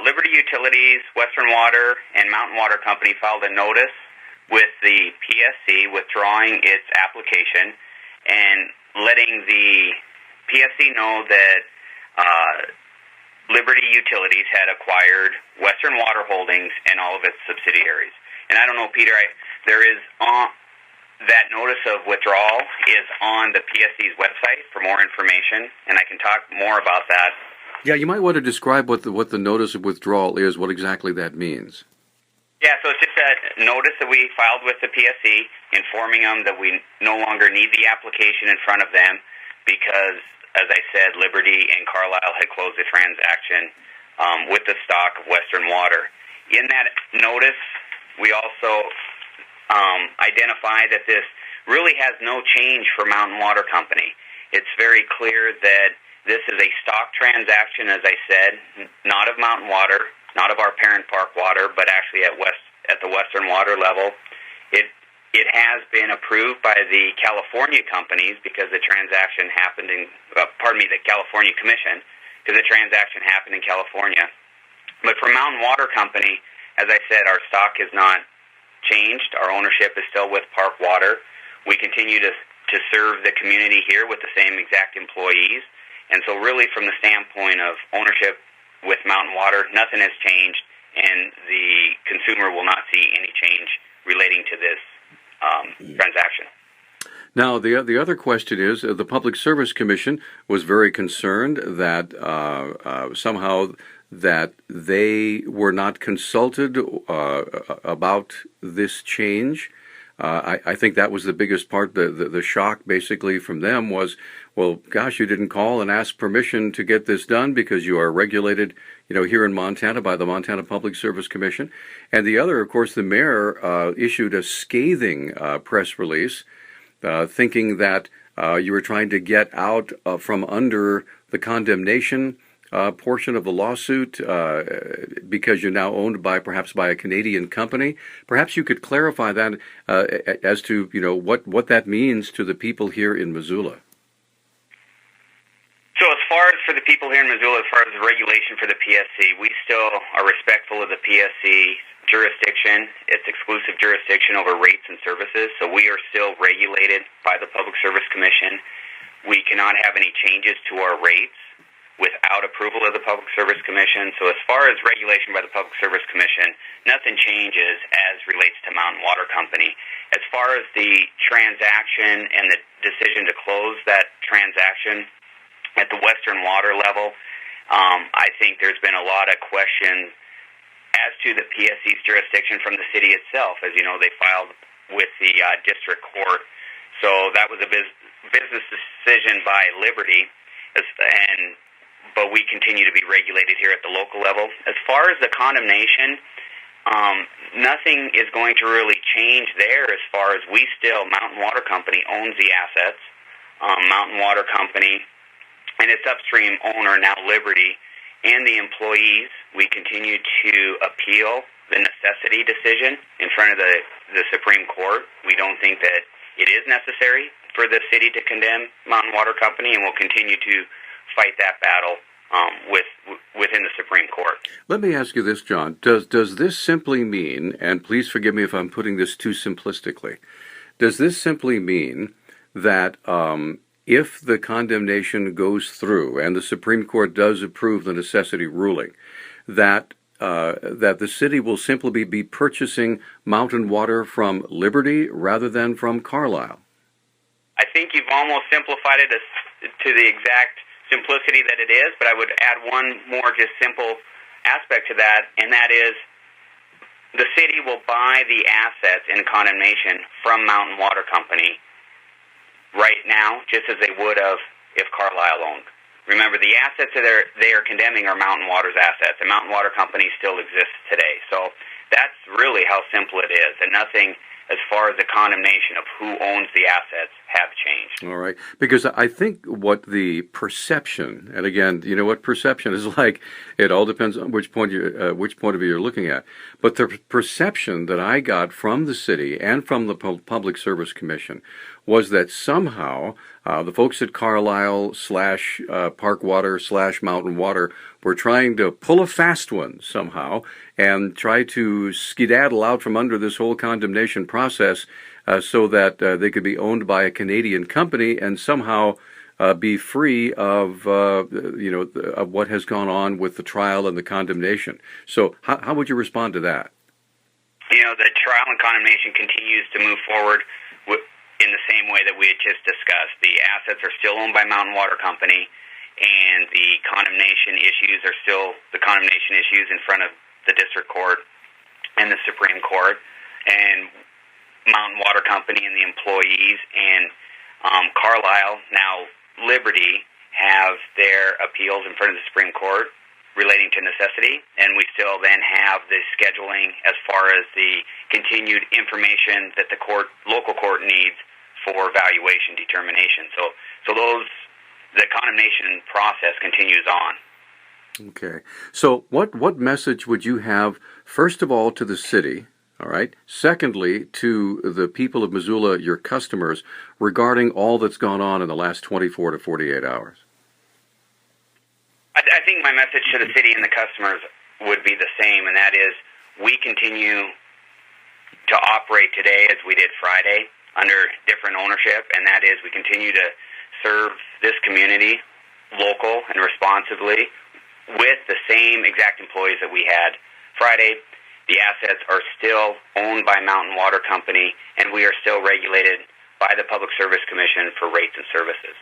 Liberty Utilities, Western Water, and Mountain Water Company filed a notice with the PSC withdrawing its application and letting the PSC know that Liberty Utilities had acquired Western Water Holdings and all of its subsidiaries. And I don't know, Peter, there is that notice of withdrawal is on the PSC's website for more information, and I can talk more about that. Yeah, you might want to describe what the notice of withdrawal is, what exactly that means. Yeah, so it's just a notice that we filed with the PSC informing them that we no longer need the application in front of them because, as I said, Liberty and Carlisle had closed the transaction with the stock of Western Water. In that notice, we also identify that this really has no change for Mountain Water Company. It's very clear that this is a stock transaction, as I said, not of Mountain Water, not of our parent Park Water, but actually at the Western Water level. It has been approved by the California companies because the transaction happened in, the California Commission, because the transaction happened in California. But for Mountain Water Company, as I said, our stock has not changed. Our ownership is still with Park Water. We continue to serve the community here with the same exact employees. And so really from the standpoint of ownership with Mountain Water, nothing has changed, and the consumer will not see any change relating to this transaction. Now, the other question is, the Public Service Commission was very concerned that somehow that they were not consulted about this change. I think that was the biggest part. The shock basically from them was, well, gosh, you didn't call and ask permission to get this done because you are regulated, here in Montana by the Montana Public Service Commission. And the other, of course, the mayor issued a scathing press release thinking that you were trying to get out from under the condemnation portion of the lawsuit because you're now owned perhaps by a Canadian company. Perhaps you could clarify that as to what that means to the people here in Missoula. So as far as for the people here in Missoula, as far as the regulation for the PSC, we still are respectful of the PSC jurisdiction, its exclusive jurisdiction over rates and services. So we are still regulated by the Public Service Commission. We cannot have any changes to our rates without approval of the Public Service Commission. So as far as regulation by the Public Service Commission, nothing changes as relates to Mountain Water Company. As far as the transaction and the decision to close that transaction at the Western Water level, I think there's been a lot of questions as to the PSC's jurisdiction from the city itself. As you know, they filed with the district court. So that was a business decision by Liberty, but we continue to be regulated here at the local level. As far as the condemnation, nothing is going to really change there as far as Mountain Water Company owns the assets. Mountain Water Company and its upstream owner, now Liberty, and the employees, we continue to appeal the necessity decision in front of the Supreme Court. We don't think that it is necessary for the city to condemn Mountain Water Company, and we'll continue to fight that battle within the Supreme Court. Let me ask you this, John. Does this simply mean, and please forgive me if I'm putting this too simplistically, does this simply mean that if the condemnation goes through and the Supreme Court does approve the necessity ruling, that the city will simply be purchasing Mountain Water from Liberty rather than from Carlisle? I think you've almost simplified it to the exact simplicity that it is, but I would add one more just simple aspect to that, and that is the city will buy the assets in condemnation from Mountain Water Company right now, just as they would have if Carlisle owned. Remember, the assets that they are condemning are Mountain Water's assets, and Mountain Water Company still exists today. So that's really how simple it is, and nothing as far as the condemnation of who owns the assets have changed. All right, because I think what the perception, and again, you know what perception is like, it all depends on which point of view you're looking at, but the perception that I got from the city and from the Public Service Commission was that somehow the folks at Carlisle /Park Water /Mountain Water were trying to pull a fast one somehow and try to skedaddle out from under this whole condemnation process so that they could be owned by a Canadian company and somehow be free of of what has gone on with the trial and the condemnation. So how would you respond to that? The trial and condemnation continues to move forward in the same way that we had just discussed. The assets are still owned by Mountain Water Company, and the condemnation issues are still the condemnation issues in front of the District Court and the Supreme Court. And Mountain Water Company and the employees and Carlisle, now Liberty, have their appeals in front of the Supreme Court relating to necessity, and we still then have the scheduling as far as the continued information that the local court needs for valuation determination. So the condemnation process continues on. Okay. So what message would you have, first of all, to the city, all right? Secondly, to the people of Missoula, your customers, regarding all that's gone on in the last 24 to 48 hours? I think my message to the city and the customers would be the same, and that is we continue to operate today as we did Friday under different ownership, and that is we continue to serve this community local and responsibly with the same exact employees that we had Friday. The assets are still owned by Mountain Water Company, and we are still regulated by the Public Service Commission for rates and services.